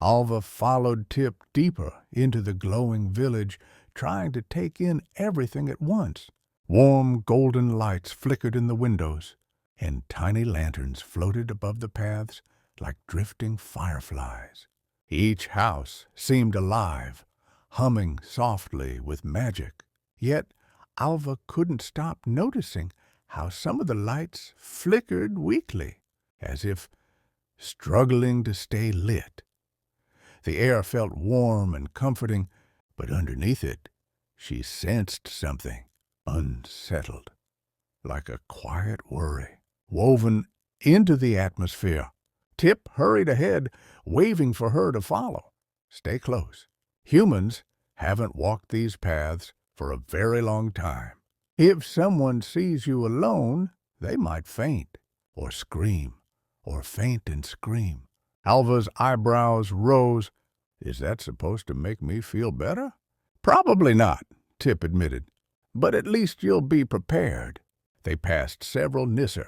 Alva followed Tip deeper into the glowing village, trying to take in everything at once. Warm golden lights flickered in the windows, and tiny lanterns floated above the paths like drifting fireflies. Each house seemed alive, humming softly with magic. Yet Alva couldn't stop noticing how some of the lights flickered weakly, as if struggling to stay lit. The air felt warm and comforting, but underneath it, she sensed something unsettled, like a quiet worry, woven into the atmosphere. Tip hurried ahead, waving for her to follow. Stay close. Humans haven't walked these paths for a very long time. If someone sees you alone, they might faint, or scream, or faint and scream. Alva's eyebrows rose. Is that supposed to make me feel better? Probably not, Tip admitted. But at least you'll be prepared. They passed several nisses,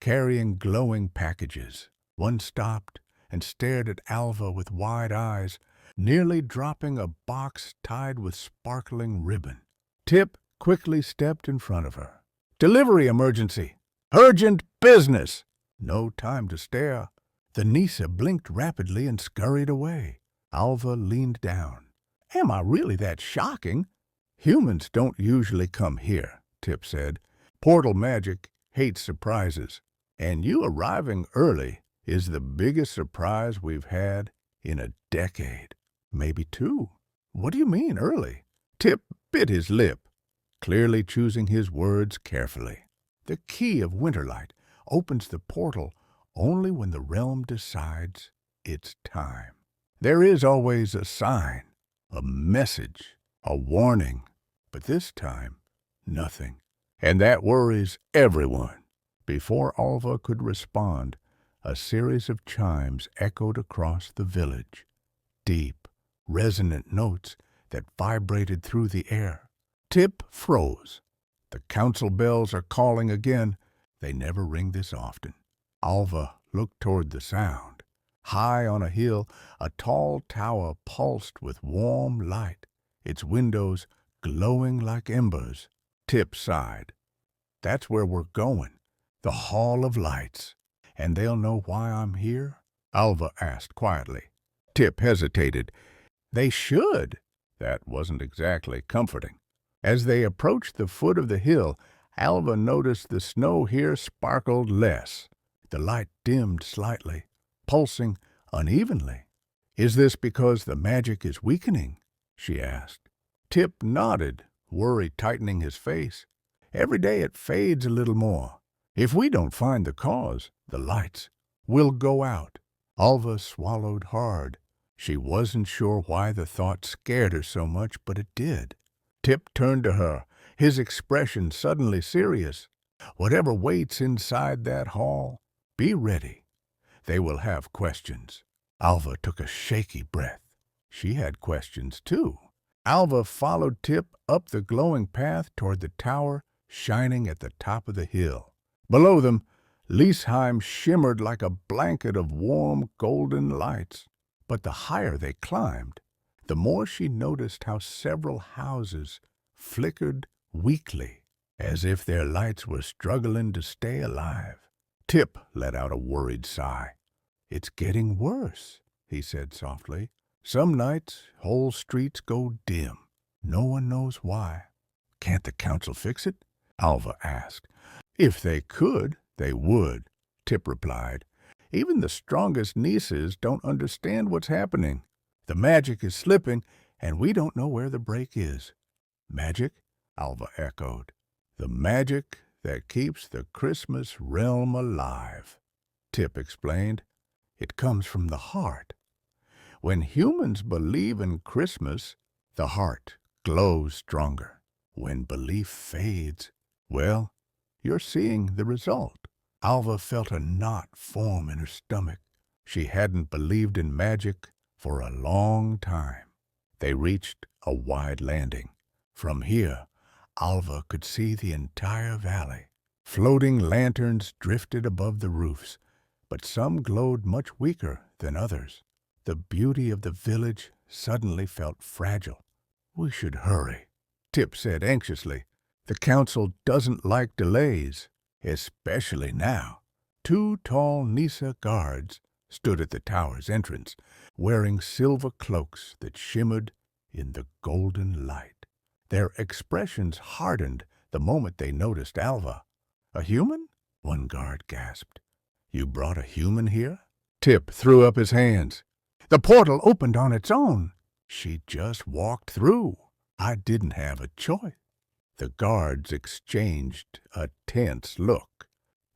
carrying glowing packages. One stopped and stared at Alva with wide eyes, nearly dropping a box tied with sparkling ribbon. Tip quickly stepped in front of her. Delivery emergency! Urgent business! No time to stare. The Nissa blinked rapidly and scurried away. Alva leaned down. Am I really that shocking? Humans don't usually come here, Tip said. Portal magic hates surprises, and you arriving early is the biggest surprise we've had in a decade. Maybe two. What do you mean, early? Tip bit his lip, clearly choosing his words carefully. The key of Winterlight opens the portal only when the realm decides it's time. There is always a sign, a message, a warning, but this time, nothing. And that worries everyone. Before Alva could respond, a series of chimes echoed across the village. Deep, resonant notes that vibrated through the air. Tip froze. The council bells are calling again. They never ring this often. Alva looked toward the sound. High on a hill, a tall tower pulsed with warm light, its windows glowing like embers. Tip sighed. That's where we're going, the Hall of Lights. And they'll know why I'm here? Alva asked quietly. Tip hesitated. They should. That wasn't exactly comforting. As they approached the foot of the hill, Alva noticed the snow here sparkled less. The light dimmed slightly, pulsing unevenly. Is this because the magic is weakening? She asked. Tip nodded, worry tightening his face. Every day it fades a little more. If we don't find the cause, the lights will go out. Alva swallowed hard. She wasn't sure why the thought scared her so much, but it did. Tip turned to her, his expression suddenly serious. Whatever waits inside that hall, be ready. They will have questions. Alva took a shaky breath. She had questions, too. Alva followed Tip up the glowing path toward the tower shining at the top of the hill. Below them, Lysheim shimmered like a blanket of warm golden lights. But the higher they climbed, the more she noticed how several houses flickered weakly, as if their lights were struggling to stay alive. Tip let out a worried sigh. It's getting worse, he said softly. Some nights, whole streets go dim. No one knows why. Can't the council fix it? Alva asked. If they could, they would, Tip replied. Even the strongest nisses don't understand what's happening. The magic is slipping, and we don't know where the break is. Magic? Alva echoed. The magic that keeps the Christmas realm alive, Tip explained. It comes from the heart. When humans believe in Christmas, the heart glows stronger. When belief fades, well, you're seeing the result. Alva felt a knot form in her stomach. She hadn't believed in magic for a long time. They reached a wide landing. From here, Alva could see the entire valley. Floating lanterns drifted above the roofs, but some glowed much weaker than others. The beauty of the village suddenly felt fragile. "We should hurry," Tip said anxiously. "The council doesn't like delays, especially now." Two tall Nissa guards stood at the tower's entrance, wearing silver cloaks that shimmered in the golden light. Their expressions hardened the moment they noticed Alva. "A human?" one guard gasped. "You brought a human here?" Tip threw up his hands. "The portal opened on its own. She just walked through. I didn't have a choice." The guards exchanged a tense look.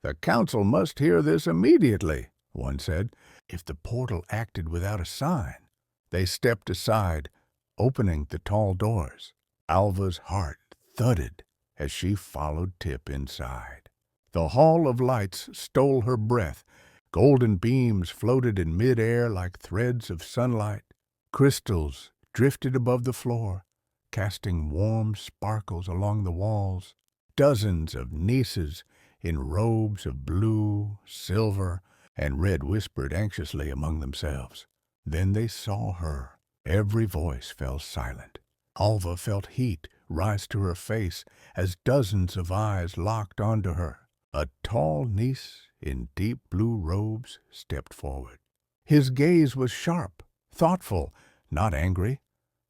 "The council must hear this immediately," one said. "If the portal acted without a sign." They stepped aside, opening the tall doors. Alva's heart thudded as she followed Tip inside. The hall of lights stole her breath. Golden beams floated in mid-air like threads of sunlight. Crystals drifted above the floor, casting warm sparkles along the walls. Dozens of nisses in robes of blue, silver, and red whispered anxiously among themselves. Then they saw her. Every voice fell silent. Alva felt heat rise to her face as dozens of eyes locked onto her. A tall niece in deep blue robes stepped forward. His gaze was sharp, thoughtful, not angry,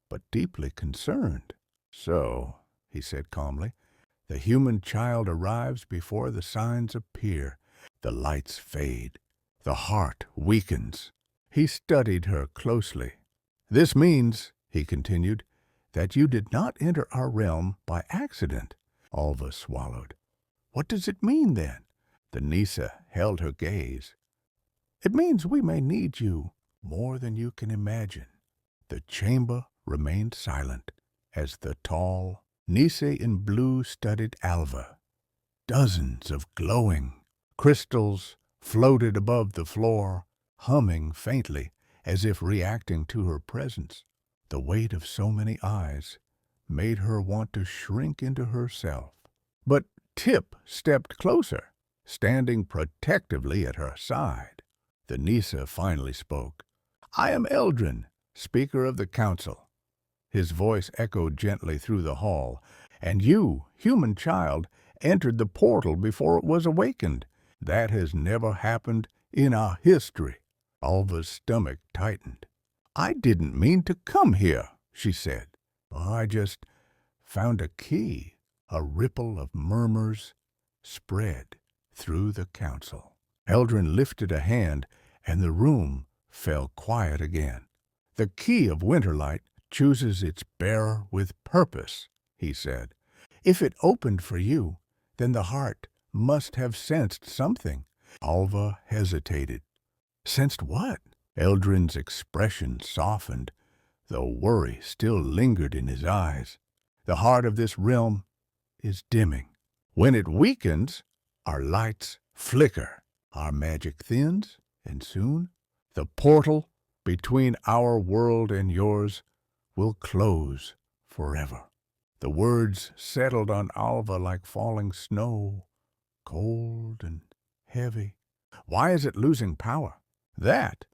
but deeply concerned. "So," he said calmly, "the human child arrives before the signs appear. The lights fade. The heart weakens." He studied her closely. "This means," he continued, "that you did not enter our realm by accident." Alva swallowed. "What does it mean, then?" The Nissa held her gaze. "It means we may need you more than you can imagine." The chamber remained silent as the tall Nissa in blue studied Alva. Dozens of glowing crystals floated above the floor, humming faintly as if reacting to her presence. The weight of so many eyes made her want to shrink into herself. But Tip stepped closer, standing protectively at her side. The Nissa finally spoke. "I am Eldrin, Speaker of the Council." His voice echoed gently through the hall. "And you, human child, entered the portal before it was awakened. That has never happened in our history." Alva's stomach tightened. "I didn't mean to come here," she said. "I just found a key." A ripple of murmurs spread through the council. Eldrin lifted a hand, and the room fell quiet again. "The key of Winterlight chooses its bearer with purpose," he said. "If it opened for you, then the heart must have sensed something." Alva hesitated. "Sensed what?" Eldrin's expression softened, though worry still lingered in his eyes. "The heart of this realm is dimming. When it weakens, our lights flicker, our magic thins, and soon the portal between our world and yours will close forever." The words settled on Alva like falling snow, cold and heavy. "Why is it losing power?" "That,"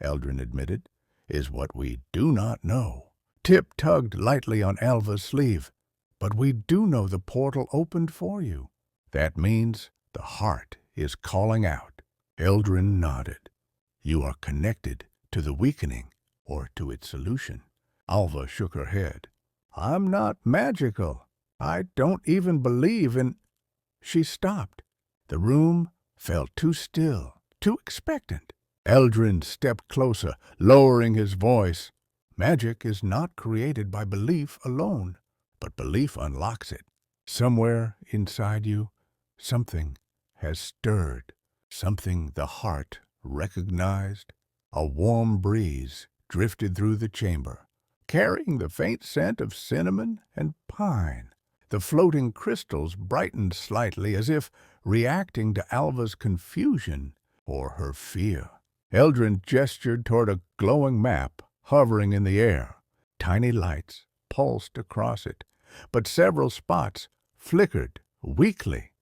Eldrin admitted, "is what we do not know." Tip tugged lightly on Alva's sleeve. "But we do know the portal opened for you." "That means the heart is calling out." Eldrin nodded. "You are connected to the weakening or to its solution." Alva shook her head. "I'm not magical. I don't even believe in—" She stopped. The room felt too still, too expectant. Eldrin stepped closer, lowering his voice. "Magic is not created by belief alone, but belief unlocks it. Somewhere inside you, something has stirred, something the heart recognized." A warm breeze drifted through the chamber, carrying the faint scent of cinnamon and pine. The floating crystals brightened slightly as if reacting to Alva's confusion or her fear. Eldrin gestured toward a glowing map hovering in the air. Tiny lights pulsed across it, but several spots flickered weakly.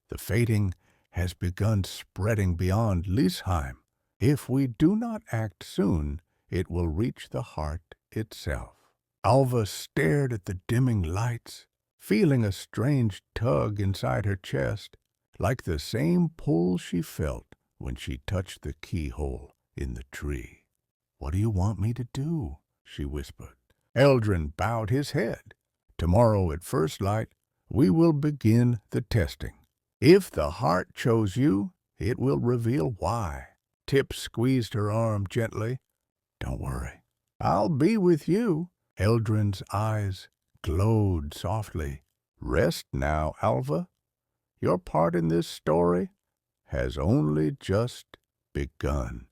"The fading has begun spreading beyond Lysheim. If we do not act soon, it will reach the heart itself. Alva stared at the dimming lights, feeling a strange tug inside her chest, like the same pull she felt when she touched the keyhole in the tree. "What do you want me to do?" she whispered. Eldrin bowed his head. "Tomorrow at first light, we will begin the testing. If the heart chose you, it will reveal why." Tip squeezed her arm gently. "Don't worry. I'll be with you." Eldrin's eyes glowed softly. "Rest now, Alva. Your part in this story has only just begun."